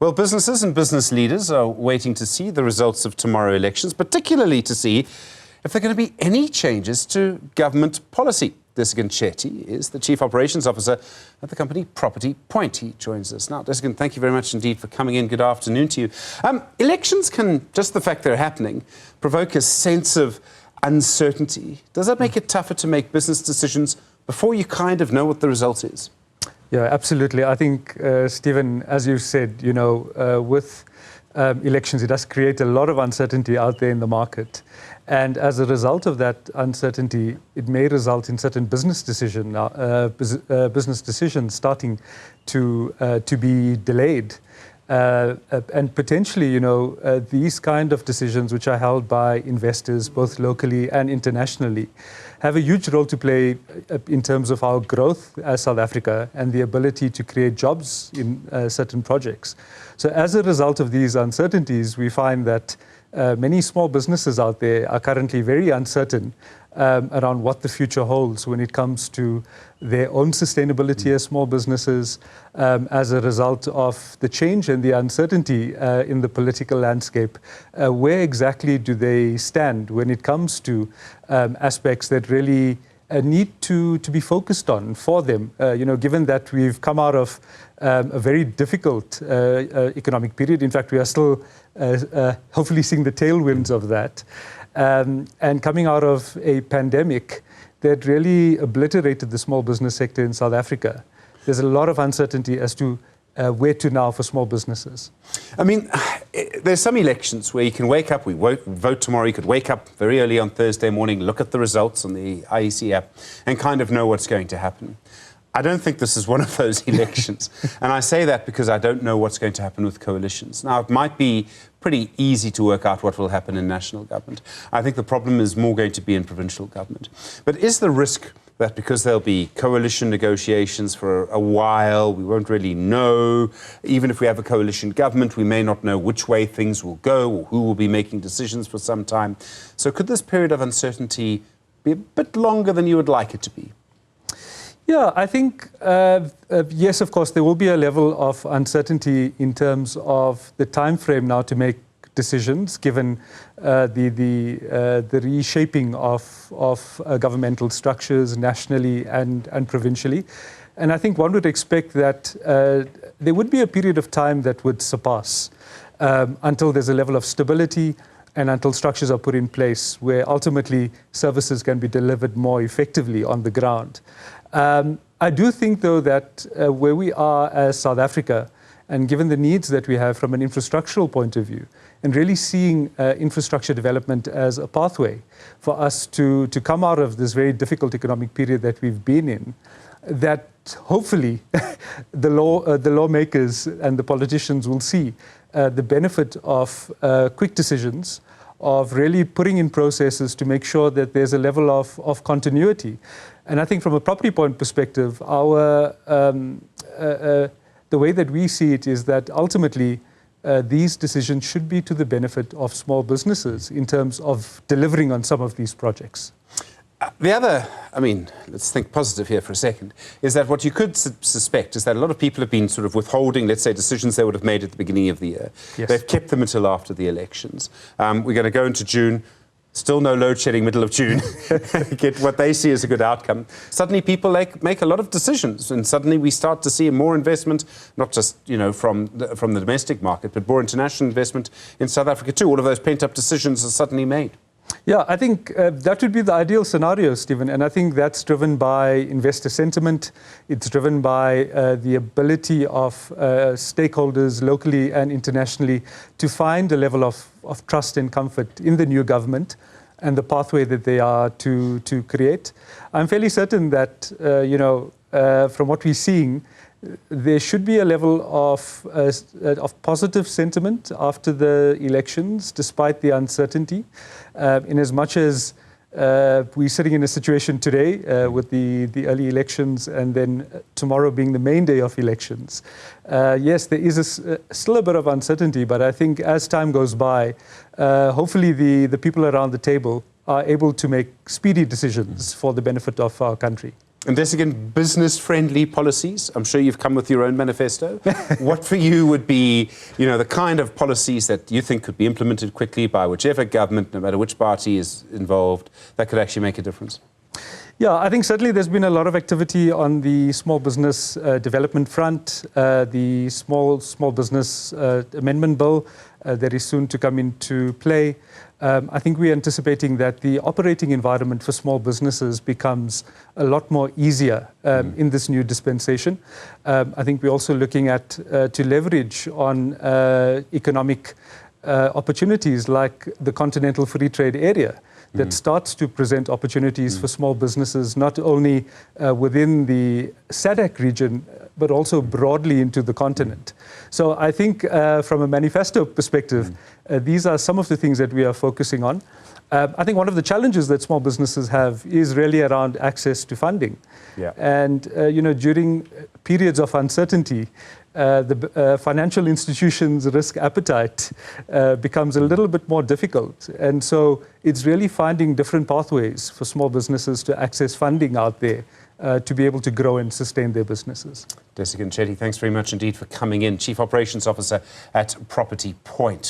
Well, businesses and business leaders are waiting to see the results of tomorrow's elections, particularly to see if there are going to be any changes to government policy. Desigan Chetty is the Chief Operations Officer at the company Property Point. He joins us now. Desigan, thank you very much indeed for coming in. Good afternoon to you. Elections can, just the fact they're happening, provoke a sense of uncertainty. Does that make it tougher to make business decisions before you kind of know what the result is? Yeah, absolutely. I think, Stephen, as you said, with elections, it does create a lot of uncertainty out there in the market. And as a result of that uncertainty, it may result in certain business decisions starting to be delayed. And potentially, these kind of decisions, which are held by investors, both locally and internationally, have a huge role to play in terms of our growth as South Africa and the ability to create jobs in certain projects. So as a result of these uncertainties, we find that many small businesses out there are currently very uncertain around what the future holds when it comes to their own sustainability as small businesses, as a result of the change and the uncertainty in the political landscape. Where exactly do they stand when it comes to aspects that really need to be focused on for them, given that we've come out of a very difficult economic period. In fact, we are still hopefully seeing the tailwinds of that. And coming out of a pandemic that really obliterated the small business sector in South Africa, there's a lot of uncertainty as to where to now for small businesses. I mean, there's some elections where you can wake up, we vote tomorrow, you could wake up very early on Thursday morning, look at the results on the IEC app and kind of know what's going to happen. I don't think this is one of those elections. And I say that because I don't know what's going to happen with coalitions. Now, it might be pretty easy to work out what will happen in national government. I think the problem is more going to be in provincial government. But is the risk that because there'll be coalition negotiations for a while, we won't really know, even if we have a coalition government, we may not know which way things will go or who will be making decisions for some time. So could this period of uncertainty be a bit longer than you would like it to be? Yeah, I think, yes, of course, there will be a level of uncertainty in terms of the time frame now to make decisions, given the reshaping of governmental structures nationally and provincially. And I think one would expect that there would be a period of time that would surpass until there's a level of stability and until structures are put in place where ultimately services can be delivered more effectively on the ground. I do think, though, that where we are as South Africa, and given the needs that we have from an infrastructural point of view, and really seeing infrastructure development as a pathway for us to come out of this very difficult economic period that we've been in, that hopefully the lawmakers and the politicians will see the benefit of quick decisions, of really putting in processes to make sure that there's a level of continuity. And I think from a Property Point perspective, the way that we see it is that ultimately these decisions should be to the benefit of small businesses in terms of delivering on some of these projects. The other, let's think positive here for a second, is that what you could suspect is that a lot of people have been sort of withholding, let's say, decisions they would have made at the beginning of the year. Yes. They've kept them until after the elections. We're going to go into June. Still no load shedding, middle of June, get what they see as a good outcome. Suddenly people make a lot of decisions, and suddenly we start to see more investment, not just from the domestic market, but more international investment in South Africa too. All of those pent-up decisions are suddenly made. Yeah, I think that would be the ideal scenario, Stephen, and I think that's driven by investor sentiment. It's driven by the ability of stakeholders locally and internationally to find a level of trust and comfort in the new government and the pathway that they are to create. I'm fairly certain that, from what we're seeing, there should be a level of positive sentiment after the elections, despite the uncertainty, in as much as we're sitting in a situation today with the early elections and then tomorrow being the main day of elections. Yes, there is still a bit of uncertainty, but I think as time goes by, hopefully the people around the table are able to make speedy decisions for the benefit of our country. And Desigan, business-friendly policies. I'm sure you've come with your own manifesto. What for you would be, the kind of policies that you think could be implemented quickly by whichever government, no matter which party is involved, that could actually make a difference? Yeah, I think certainly there's been a lot of activity on the small business development front. The small business amendment bill that is soon to come into play. I think we're anticipating that the operating environment for small businesses becomes a lot more easier in this new dispensation. I think we're also looking at to leverage on economic opportunities like the Continental Free Trade Area that starts to present opportunities for small businesses, not only within the SADC region, but also broadly into the continent. So I think from a manifesto perspective, these are some of the things that we are focusing on. I think one of the challenges that small businesses have is really around access to funding. Yeah. And during periods of uncertainty, the financial institutions' risk appetite becomes a little bit more difficult. And so it's really finding different pathways for small businesses to access funding out there to be able to grow and sustain their businesses. Desigan Chetty, thanks very much indeed for coming in. Chief Operations Officer at Property Point.